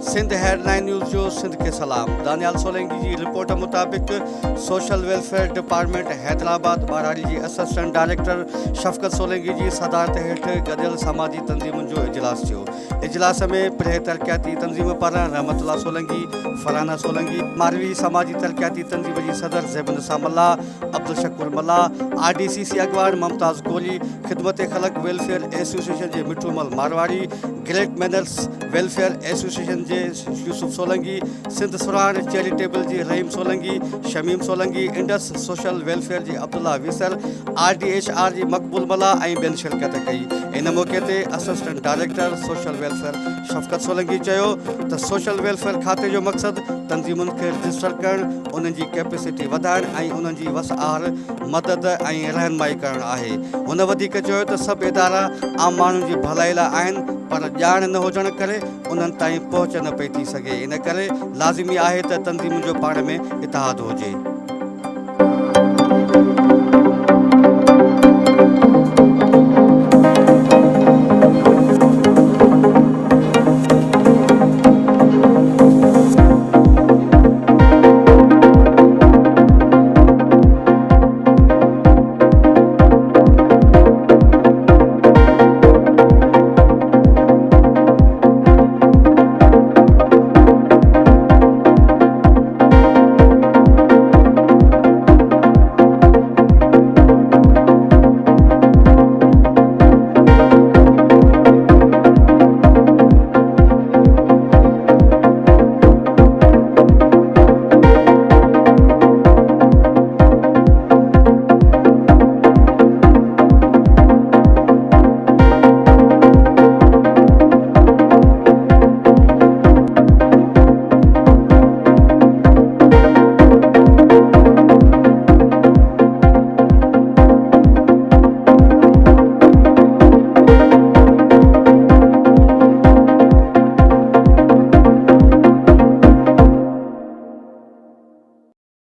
Sindh headline news जो सिंध के सलाम। दानियाल सोलंकी जी रिपोर्ट मुताबिक सोशल वेलफेयर डिपार्टमेंट हैदराबाद बाराड़ी जी असिस्टेंट डायरेक्टर शफ़क़त सोलंकी जी सदारत हेठ गडियल समाजी तंजीमुनि जो इजलास थियो। इजलास में प्रे तरक्याती तंजीम पारां रहमतुल्लाह सोलंकी, फरहाना सोलंकी, मारवी समाजी तरक्याती तंजीम जी सदर ज़ैबुन्निसा मल्ला, अब्दुल शकूर मल्ला, RDCC अगवान Mumtaz Goli, Khidmat Khalq welfare association जे Mithumal Marwari, great manners welfare association जे यूसुफ सोलंकी, सिंध सुराण चैरिटेबल जी रहीम सोलंकी, शमीम सोलंकी, इंडस सोशल वेलफेयर जी अब्दुल्ला वीसर, RDHR जी मक़बूल मल्ला ऐं ॿियनि शिरकत कई। इन मौक़े ते assistant director social welfare Shafqat Solanki चयो त सोशल वेलफेयर खाते जो मक़सदु तंज़ीमुनि खे रजिस्टर करणु, उन्हनि जी कैपेसिटी वधाइणु ऐं उन्हनि जी वसआर मदद ऐं रहनुमाई करणु आहे। हुन वधीक चयो त सभु इदारा आम माण्हुनि जी भलाई लाइ आहिनि, पर ॼाण न हुजण करे उन्हनि ताईं पहुच न पई थी सघे। इन करे लाज़िमी आहे त तंज़ीमुनि जो पाण में इतिहाद हुजे।